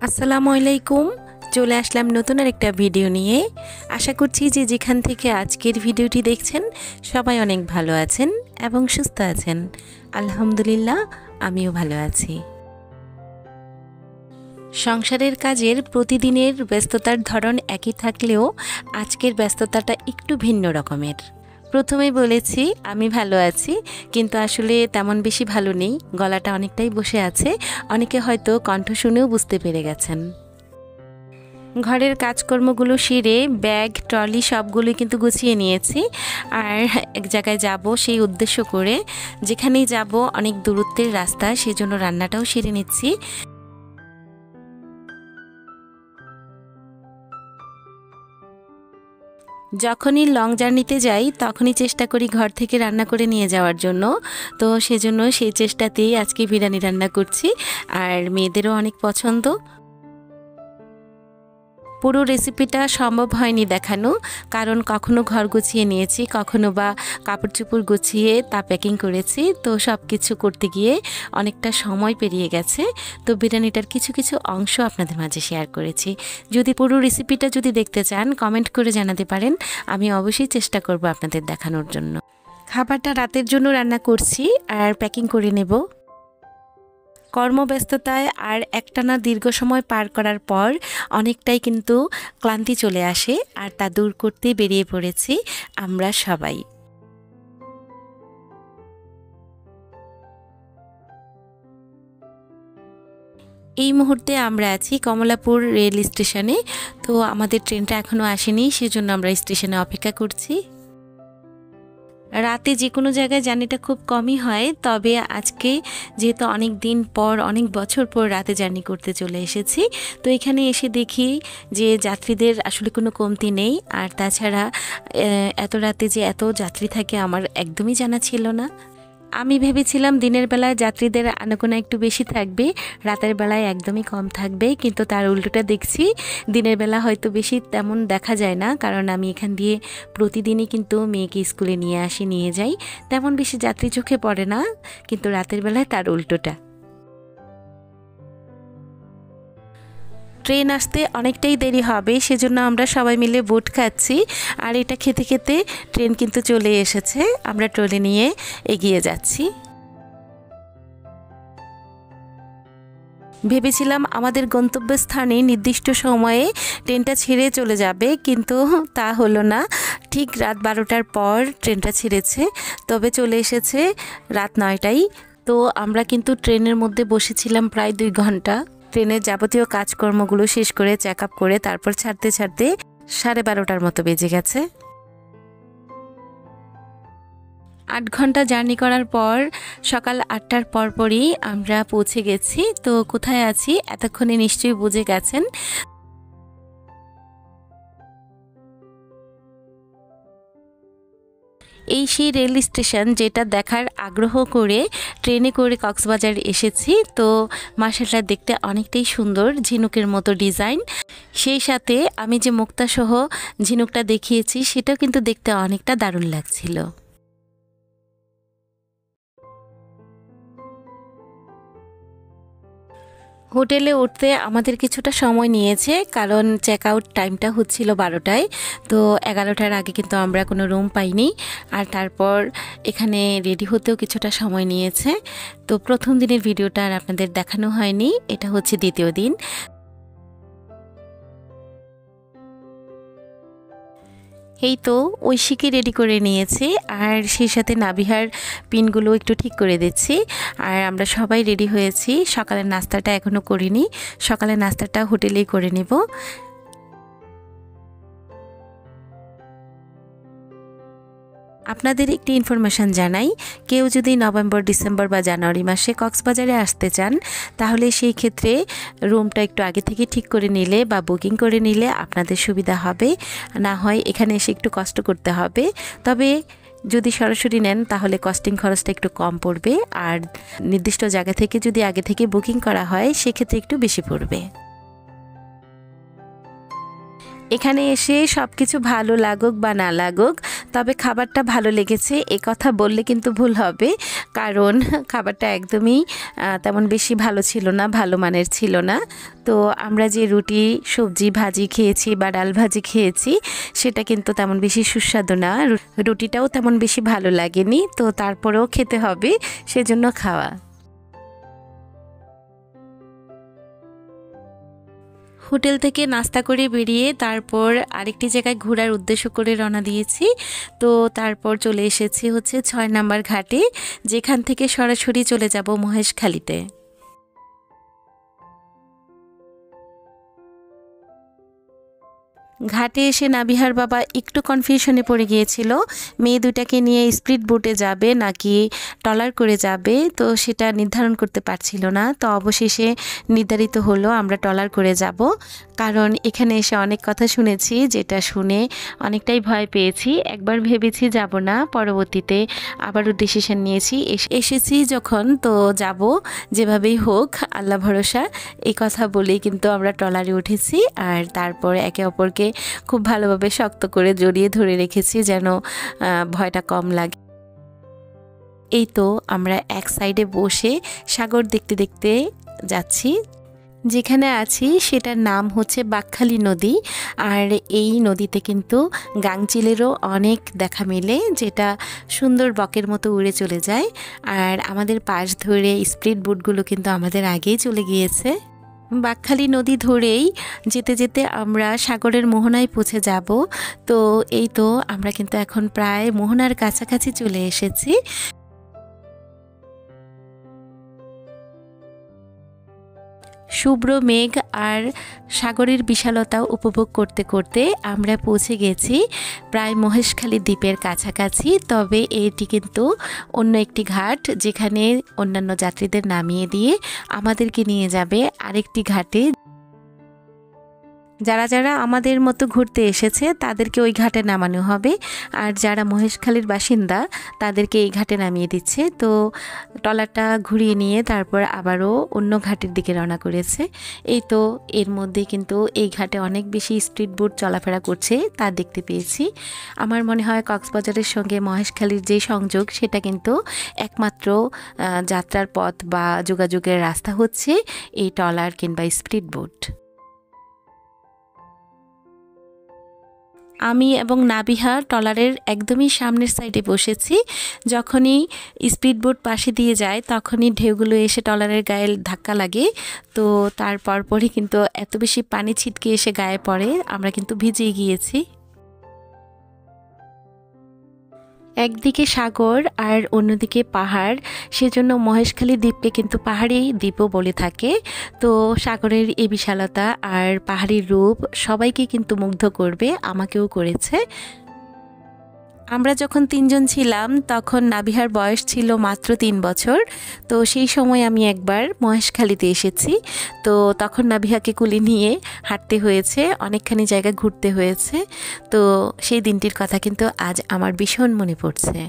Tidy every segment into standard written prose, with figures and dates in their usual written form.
আসসালামু আলাইকুম। চলে আসলাম নতুন আরেকটা ভিডিও নিয়ে। আশা করছি যে যেখান থেকে আজকের ভিডিওটি দেখছেন সবাই অনেক ভালো আছেন এবং সুস্থ আছেন। আলহামদুলিল্লাহ, আমিও ভালো আছি। সংসারের কাজের প্রতিদিনের ব্যস্ততার ধরন একই থাকলেও আজকের ব্যস্ততাটা একটু ভিন্ন রকমের। প্রথমেই বলেছি আমি ভালো আছি, কিন্তু আসলে তেমন বেশি ভালো নেই। গলাটা অনেকটাই বসে আছে, অনেকে হয়তো কণ্ঠ শুনেও বুঝতে পেরে গেছেন। ঘরের কাজকর্মগুলো সেরে ব্যাগ ট্রলি সবগুলোই কিন্তু গুছিয়ে নিয়েছি, আর এক জায়গায় যাব সেই উদ্দেশ্য করে। যেখানেই যাব অনেক দূরত্বের রাস্তা, সেজন্য রান্নাটাও সেরে নিচ্ছি। যখনই লং জার্নিতে যাই তখনই চেষ্টা করি ঘর থেকে রান্না করে নিয়ে যাওয়ার জন্য। তো সেজন্য সেই চেষ্টাতেই আজকে বিরিয়ানি রান্না করছি, আর মেয়েদেরও অনেক পছন্দ। পুরো রেসিপিটা সম্ভব হয়নি দেখানো, কারণ কখনো ঘর গুছিয়ে নিয়েছি, কখনো বা কাপড় চোপড় গুছিয়ে তা প্যাকিং করেছি। তো সব কিছু করতে গিয়ে অনেকটা সময় পেরিয়ে গেছে। তো বিরিয়ানিটার কিছু কিছু অংশ আপনাদের মাঝে শেয়ার করেছি। যদি পুরো রেসিপিটা যদি দেখতে চান কমেন্ট করে জানাতে পারেন, আমি অবশ্যই চেষ্টা করব আপনাদের দেখানোর জন্য। খাবারটা রাতের জন্য রান্না করছি আর প্যাকিং করে নেব। কর্মব্যস্ততায় আর একটানা দীর্ঘ সময় পার করার পর অনেকটাই কিন্তু ক্লান্তি চলে আসে, আর তা দূর করতে বেরিয়ে পড়েছি আমরা সবাই। এই মুহূর্তে আমরা আছি কমলাপুর রেল স্টেশনে। তো আমাদের ট্রেনটা এখনও আসেনি, সেজন্য আমরা স্টেশনে অপেক্ষা করছি। রাতে যে কোনো জায়গায় জার্নিটা খুব কমই হয়, তবে আজকে যেহেতু অনেক দিন পর অনেক বছর পর রাতে জার্নি করতে চলে এসেছি, তো এখানে এসে দেখি যে যাত্রীদের আসলে কোনো কমতি নেই। আর তাছাড়া এত রাতে যে এত যাত্রী থাকে আমার একদমই জানা ছিল না। আমি ভেবেছিলাম দিনের বেলায় যাত্রীদের আনাগোনা একটু বেশি থাকবে, রাতের বেলায় একদমই কম থাকবে, কিন্তু তার উল্টোটা দেখছি। দিনের বেলা হয়তো বেশি তেমন দেখা যায় না, কারণ আমি এখান দিয়ে প্রতিদিনই কিন্তু মেয়েকে স্কুলে নিয়ে আসি নিয়ে যাই, তেমন বেশি যাত্রী চোখে পড়ে না, কিন্তু রাতের বেলায় তার উল্টোটা। ট্রেন আসতে অনেকটাই দেরি হবে, সেজন্য আমরা সবাই মিলে বুট খাচ্ছি, আর এটা খেতে খেতে ট্রেন কিন্তু চলে এসেছে। আমরা ট্রলি নিয়ে এগিয়ে যাচ্ছি। ভেবেছিলাম আমাদের গন্তব্যস্থানে নির্দিষ্ট সময়ে ট্রেনটা ছেড়ে চলে যাবে, কিন্তু তা হলো না। ঠিক রাত 12টার পর ট্রেনটা ছেড়েছে, তবে চলে এসেছে রাত 9টায়। তো আমরা কিন্তু ট্রেনের মধ্যে বসেছিলাম প্রায় 2 ঘন্টা। ট্রেনের যাবতীয় কাজকর্মগুলো শেষ করে চেক আপ করে তারপর ছাড়তে ছাড়তে 12:30টার মতো বেজে গেছে। 8 ঘন্টা জার্নি করার পর সকাল 8টার পরপরই আমরা পৌঁছে গেছি। তো কোথায় আছি এতক্ষণে নিশ্চয়ই বুঝে গেছেন। এই সেই রেল স্টেশন যেটা দেখার আগ্রহ করে ট্রেনে করে কক্সবাজার এসেছি। তো মাশাআল্লাহ দেখতে অনেকটাই সুন্দর, ঝিনুকের মতো ডিজাইন। সেই সাথে আমি যে মুক্তাসহ ঝিনুকটা দেখিয়েছি সেটাও কিন্তু দেখতে অনেকটা দারুণ লাগছিল। হোটেলে উঠতে আমাদের কিছুটা সময় নিয়েছে, কারণ চেক আউট টাইমটা হচ্ছিল 12টায়। তো 11টার আগে কিন্তু আমরা কোনো রুম পাইনি, আর তারপর এখানে রেডি হতেও কিছুটা সময় নিয়েছে। তো প্রথম দিনের ভিডিওটা আর আপনাদের দেখানো হয়নি, এটা হচ্ছে দ্বিতীয় দিন। এই তো ঐশীকে রেডি করে নিয়েছি, আর সেই সাথে নাবিহার পিনগুলো একটু ঠিক করে দিচ্ছি। আর আমরা সবাই রেডি হয়েছি। সকালের নাস্তাটা এখনও করিনি, সকালের নাস্তাটা হোটেলেই করে নেব। আপনাদের একটি ইনফরমেশান জানাই, কেউ যদি নভেম্বর, ডিসেম্বর বা জানুয়ারি মাসে কক্সবাজারে আসতে চান, তাহলে সেই ক্ষেত্রে রুমটা একটু আগে থেকে ঠিক করে নিলে বা বুকিং করে নিলে আপনাদের সুবিধা হবে। না হয় এখানে এসে একটু কষ্ট করতে হবে। তবে যদি সরাসরি নেন তাহলে কস্টিং খরচটা একটু কম পড়বে, আর নির্দিষ্ট জায়গা থেকে যদি আগে থেকে বুকিং করা হয় সেক্ষেত্রে একটু বেশি পড়বে। এখানে এসে সব কিছু ভালো লাগুক বা না লাগুক, তবে খাবারটা ভালো লেগেছে এ কথা বললে কিন্তু ভুল হবে, কারণ খাবারটা একদমই তেমন বেশি ভালো ছিল না, ভালো মানের ছিল না। তো আমরা যে রুটি সবজি ভাজি খেয়েছি বা ডাল ভাজি খেয়েছি সেটা কিন্তু তেমন বেশি সুস্বাদু না, রুটিটাও তেমন বেশি ভালো লাগেনি, তো তারপরেও খেতে হবে সেজন্য খাওয়া। হোটেল থেকে নাস্তা করে বেরিয়ে তারপর আরেকটি জায়গায় ঘোরার উদ্দেশ্য করে রওনা দিয়েছি। তো তারপর চলে এসেছি হচ্ছে ৬ নম্বর ঘাটে, যেখান থেকে সরাসরি চলে যাব মহেশখালীতে। ঘাটে এসে নাবিহার বাবা একটু কনফিউশনে পড়ে গিয়েছিল, মেয়ে দুটাকে নিয়ে স্পিড বোটে যাবে নাকি ট্রলার করে যাবে, তো সেটা নির্ধারণ করতে পারছিল না। তো অবশেষে নির্ধারিত হলো আমরা ট্রলার করে যাব, কারণ এখানে এসে অনেক কথা শুনেছি, যেটা শুনে অনেকটাই ভয় পেয়েছি। একবার ভেবেছি যাব না, পরবর্তীতে আবারও ডিসিশন নিয়েছি, এসেছি যখন তো যাব, যেভাবেই হোক আল্লাহ ভরসা, এই কথা বলেই কিন্তু আমরা ট্রলারে উঠেছি। আর তারপর একে অপরকে খুব ভালোভাবে শক্ত করে জড়িয়ে ধরে রেখেছি যেন ভয়টা কম লাগে। এই তো আমরা এক সাইডে বসে সাগর দেখতে দেখতে যাচ্ছি। যেখানে আছি সেটার নাম হচ্ছে বাকখালী নদী, আর এই নদীতে কিন্তু গাংচিলেরও অনেক দেখা মেলে, যেটা সুন্দর বকের মতো উড়ে চলে যায়। আর আমাদের পাশ ধরে স্পিড বোটগুলো কিন্তু আমাদের আগেই চলে গিয়েছে। বাকখালী নদী ধরেই যেতে যেতে আমরা সাগরের মোহনায় পৌঁছে যাব। তো এই তো আমরা কিন্তু এখন প্রায় মোহনার কাছাকাছি চলে এসেছি। শুভ্র মেঘ আর সাগরের বিশালতা উপভোগ করতে করতে আমরা পৌঁছে গেছি প্রায় মহেশখালী দ্বীপের কাছাকাছি। তবে এটি কিন্তু অন্য একটি ঘাট, যেখানে অন্যান্য যাত্রীদের নামিয়ে দিয়ে আমাদেরকে নিয়ে যাবে আরেকটি ঘাটে। যারা যারা আমাদের মতো ঘুরতে এসেছে তাদেরকে ওই ঘাটে নামানো হবে, আর যারা মহেশখালীর বাসিন্দা তাদেরকে এই ঘাটে নামিয়ে দিচ্ছে। তো ট্রলারটা ঘুরিয়ে নিয়ে তারপর আবারও অন্য ঘাটের দিকে রওনা করেছে। এই তো এর মধ্যে কিন্তু এই ঘাটে অনেক বেশি স্পিড বোট চলাফেরা করছে তা দেখতে পেয়েছি। আমার মনে হয় কক্সবাজারের সঙ্গে মহেশখালীর যে সংযোগ সেটা কিন্তু একমাত্র যাত্রার পথ বা যোগাযোগের রাস্তা হচ্ছে এই ট্রলার কিংবা স্পিড বোট। আমি এবং নাবিহা ট্রলারের একদমই সামনের সাইডে বসেছি। যখনই স্পিডবোট পাশে দিয়ে যায় তখনই ঢেউগুলো এসে ট্রলারের গায়ে ধাক্কা লাগে। তো তার পরপরই কিন্তু এত বেশি পানি ছিটকে এসে গায়ে পড়ে, আমরা কিন্তু ভিজে গিয়েছি। একদিকে সাগর আর অন্যদিকে পাহাড়, সেজন্য মহেশখালী দ্বীপকে কিন্তু পাহাড়ি দ্বীপও বলে থাকে। তো সাগরের এই বিশালতা আর পাহাড়ি রূপ সবাইকে কিন্তু মুগ্ধ করবে, আমাকেও করেছে। আমরা যখন 3 জন ছিলাম তখন নাবিহার বয়স ছিল মাত্র 3 বছর। তো সেই সময় আমি একবার মহেশখালীতে এসেছি। তো তখন নাবিহাকে কুলে নিয়ে হাঁটতে হয়েছে, অনেকখানি জায়গা ঘুরতে হয়েছে। তো সেই দিনটির কথা কিন্তু আজ আমার ভীষণ মনে পড়ছে।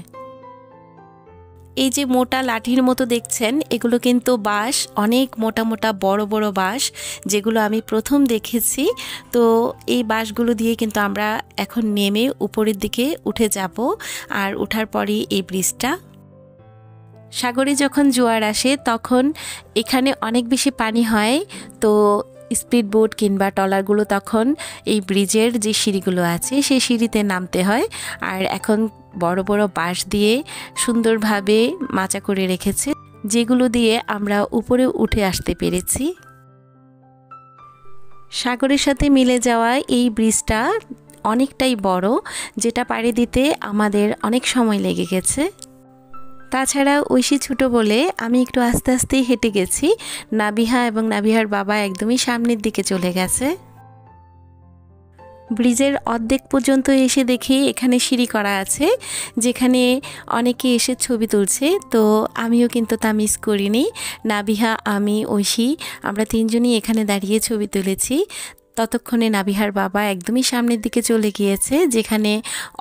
এই যে মোটা লাঠির মতো দেখছেন, এগুলো কিন্তু বাঁশ, অনেক মোটা মোটা বড় বড় বাঁশ, যেগুলো আমি প্রথম দেখেছি। তো এই বাঁশগুলো দিয়ে কিন্তু আমরা এখন নেমে উপরের দিকে উঠে যাব, আর ওঠার পরই এই ব্রিজটা। সাগরে যখন জোয়ার আসে তখন এখানে অনেক বেশি পানি হয়, তো স্পিড বোট কিংবা ট্রলারগুলো তখন এই ব্রিজের যে সিঁড়িগুলো আছে সেই সিঁড়িতে নামতে হয়। আর এখন বড় বড় বাঁশ দিয়ে সুন্দরভাবে মাচা করে রেখেছে, যেগুলো দিয়ে আমরা উপরে উঠে আসতে পেরেছি। সাগরের সাথে মিলে যাওয়া এই ব্রিজটা অনেকটাই বড়, যেটা পাড়ি দিতে আমাদের অনেক সময় লেগে গেছে। তাছাড়া ঐশী ছোট বলে আমি একটু আস্তে আস্তেই হেঁটে গেছি, নাবিহা এবং নাবিহার বাবা একদমই সামনের দিকে চলে গেছে। ব্রিজের অর্ধেক পর্যন্ত এসে দেখি এখানে সিঁড়ি করা আছে, যেখানে অনেকে এসে ছবি তুলছে। তো আমিও কিন্তু তা মিস করিনি, নাবিহা, আমি, ঐশী, আমরা 3 জনই এখানে দাঁড়িয়ে ছবি তুলেছি। ততক্ষণে নাবিহার বাবা একদমই সামনের দিকে চলে গিয়েছে, যেখানে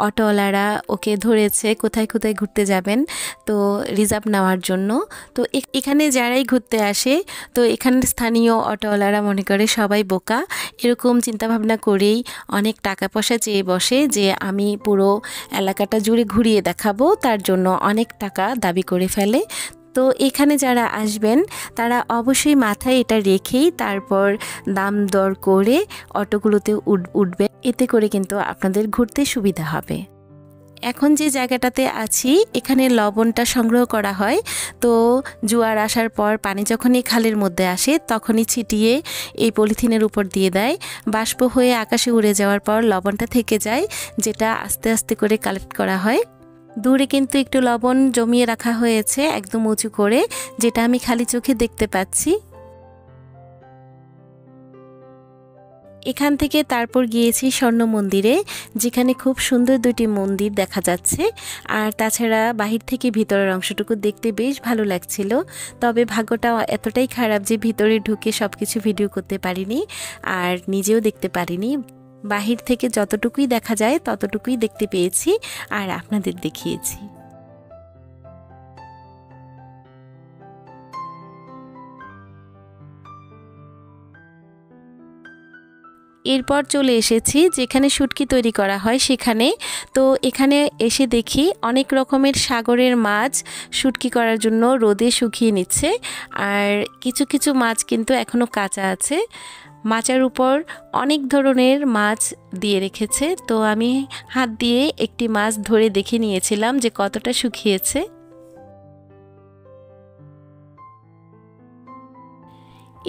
অটোওয়ালারা ওকে ধরেছে কোথায় কোথায় ঘুরতে যাবেন, তো রিজার্ভ নেওয়ার জন্য। তো এখানে যারাই ঘুরতে আসে, তো এখানের স্থানীয় অটোওয়ালারা মনে করে সবাই বোকা, এরকম চিন্তাভাবনা করেই অনেক টাকা পয়সা চেয়ে বসে যে আমি পুরো এলাকাটা জুড়ে ঘুরিয়ে দেখাবো, তার জন্য অনেক টাকা দাবি করে ফেলে। তো এখানে যারা আসবেন তারা অবশ্যই মাথায় এটা রেখেই তারপর দাম দর করে অটোগুলোতে উঠবে, এতে করে কিন্তু আপনাদের ঘুরতে সুবিধা হবে। এখন যে জায়গাটাতে আছি এখানে লবণটা সংগ্রহ করা হয়, তো জোয়ার আসার পর পানি যখনই খালের মধ্যে আসে তখনই ছিটিয়ে এই পলিথিনের উপর দিয়ে দেয়, বাষ্প হয়ে আকাশে উড়ে যাওয়ার পর লবণটা থেকে যায়, যেটা আস্তে আস্তে করে কালেক্ট করা হয়। দূরে কিন্তু একটু লবণ জমিয়ে রাখা হয়েছে একদম উঁচু করে, যেটা আমি খালি চোখে দেখতে পাচ্ছি। এখান থেকে তারপর গিয়েছি স্বর্ণ মন্দিরে, যেখানে খুব সুন্দর দুটি মন্দির দেখা যাচ্ছে। আর তাছাড়া বাহির থেকে ভিতরের অংশটুকু দেখতে বেশ ভালো লাগছিল, তবে ভাগ্যটা এতটাই খারাপ যে ভিতরে ঢুকে সব কিছু ভিডিও করতে পারিনি আর নিজেও দেখতে পারিনি। বাহির থেকে যতটুকুই দেখা যায় ততটুকুই দেখতে পেয়েছি আর আপনাদের দেখিয়েছি। এরপর চলে এসেছি যেখানে শুটকি তৈরি করা হয় সেখানে। তো এখানে এসে দেখি অনেক রকমের সাগরের মাছ শুটকি করার জন্য রোদে শুকিয়ে নিচ্ছে, আর কিছু কিছু মাছ কিন্তু এখনও কাঁচা আছে। মাচার উপর অনেক ধরনের মাছ দিয়ে রেখেছে, তো আমি হাত দিয়ে একটি মাছ ধরে দেখে নিয়েছিলাম যে কতটা শুকিয়েছে।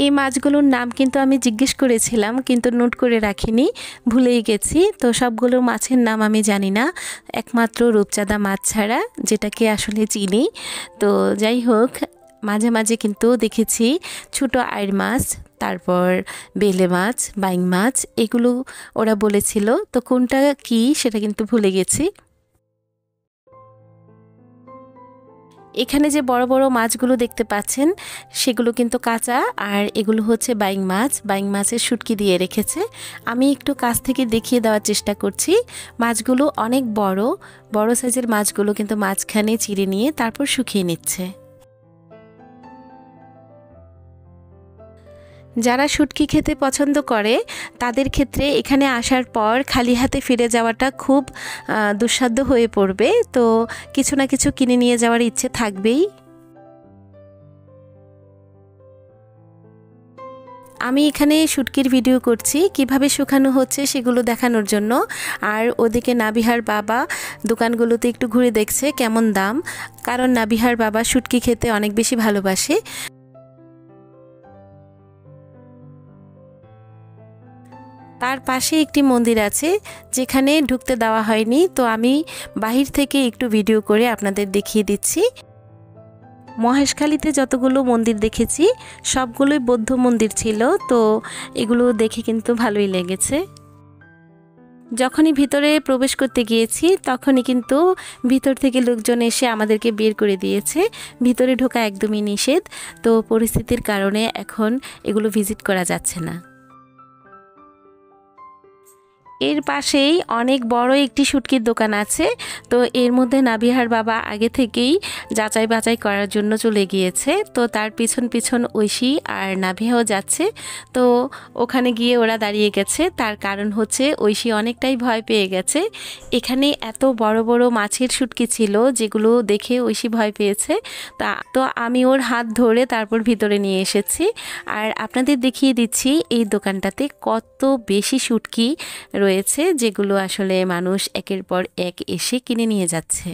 এই মাছগুলোর নাম কিন্তু আমি জিজ্ঞেস করেছিলাম, কিন্তু নোট করে রাখিনি, ভুলেই গেছি। তো সবগুলো মাছের নাম আমি জানি না, একমাত্র রূপচাঁদা মাছ ছাড়া, যেটাকে আসলে চিনি। তো যাই হোক, মাঝে মাঝে কিন্তু দেখেছি ছোট আইড় মাছ, তারপর বেলে মাছ, বাইং মাছ, এগুলো ওরা বলেছিল, তো কোনটা কি সেটা কিন্তু ভুলে গেছি। এখানে যে বড় বড় মাছগুলো দেখতে পাচ্ছেন সেগুলো কিন্তু কাঁচা, আর এগুলো হচ্ছে বাইং মাছ। বাইং মাছের শুটকি দিয়ে রেখেছে। আমি একটু কাছ থেকে দেখিয়ে দেওয়ার চেষ্টা করছি। মাছগুলো অনেক বড় বড় সাইজের মাছগুলো কিন্তু মাঝখানে চিড়ে নিয়ে তারপর শুকিয়ে নিচ্ছে। যারা শুটকি খেতে পছন্দ করে তাদের ক্ষেত্রে এখানে আসার পর খালি হাতে ফিরে যাওয়াটা খুব দুঃসাধ্য হয়ে পড়বে, তো কিছু না কিছু কিনে নিয়ে যাওয়ার ইচ্ছে থাকবেই। আমি এখানে শুটকির ভিডিও করছি, কিভাবে শুকানো হচ্ছে সেগুলো দেখানোর জন্য। আর ওদিকে নাবিহার বাবা দোকানগুলোতে একটু ঘুরে দেখছে কেমন দাম, কারণ নাবিহার বাবা শুটকি খেতে অনেক বেশি ভালোবাসে। তার পাশে একটি মন্দির আছে যেখানে ঢুকতে দেওয়া হয়নি, তো আমি বাহির থেকে একটু ভিডিও করে আপনাদের দেখিয়ে দিচ্ছি। মহেশখালীতে যতগুলো মন্দির দেখেছি সবগুলোই বৌদ্ধ মন্দির ছিল, তো এগুলো দেখে কিন্তু ভালোই লেগেছে। যখনই ভিতরে প্রবেশ করতে গিয়েছি তখনই কিন্তু ভিতর থেকে লোকজন এসে আমাদেরকে বের করে দিয়েছে, ভিতরে ঢোকা একদমই নিষেধ। তো পরিস্থিতির কারণে এখন এগুলো ভিজিট করা যাচ্ছে না। এর পাশেই অনেক বড় একটি শুটকির দোকান আছে, তো এর মধ্যে নাবিহার বাবা আগে থেকেই যাচাই বাছাই করার জন্য চলে গিয়েছে, তো তার পিছন পিছন ঐশী আর নাবিহাও যাচ্ছে। তো ওখানে গিয়ে ওরা দাঁড়িয়ে গেছে, তার কারণ হচ্ছে ঐশী অনেকটাই ভয় পেয়ে গেছে। এখানে এত বড় বড় মাছের শুটকি ছিল যেগুলো দেখে ঐশী ভয় পেয়েছে। তো আমি ওর হাত ধরে তারপর ভিতরে নিয়ে এসেছি, আর আপনাদের দেখিয়ে দিচ্ছি এই দোকানটাতে কত বেশি শুটকি রয়েছে, যেগুলো আসলে মানুষ একের পর এক এসে কিনে নিয়ে যাচ্ছে।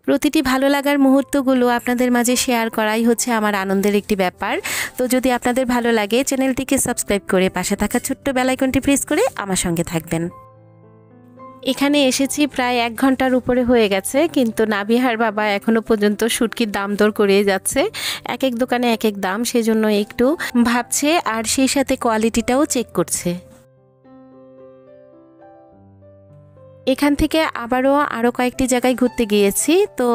প্রতিটি ভালো লাগার মুহূর্তগুলো আপনাদের মাঝে শেয়ার করাই হচ্ছে আমার আনন্দের একটি ব্যাপার। তো যদি আপনাদের ভালো লাগে চ্যানেলটিকে সাবস্ক্রাইব করে পাশে থাকা ছোট্ট বেল আইকনটি প্রেস করে আমার সঙ্গে থাকবেন। এখানে এসেছি প্রায় 1 ঘন্টার উপরে হয়ে গেছে, কিন্তু নাবিহার বাবা এখনো পর্যন্ত শুটকির দাম দর করেই যাচ্ছে। এক এক দোকানে এক এক দাম, সেজন্য একটু ভাবছে আর সেই সাথে কোয়ালিটিটাও চেক করছে। এখান থেকে আরও কয়েকটি জায়গায় ঘুরতে গিয়েছি, তো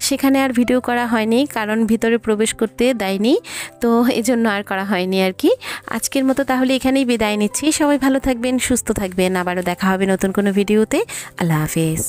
সেখানে আর ভিডিও করা হয়নি কারণ ভিতরে প্রবেশ করতে দেয়নি, তো এজন্য আর করা হয়নি আর কি। আজকের মতো তাহলে এখানেই বিদায় নিচ্ছি। সবাই ভালো থাকবেন, সুস্থ থাকবেন, আবারও দেখা হবে নতুন কোনো ভিডিওতে। আল্লাহ হাফেজ।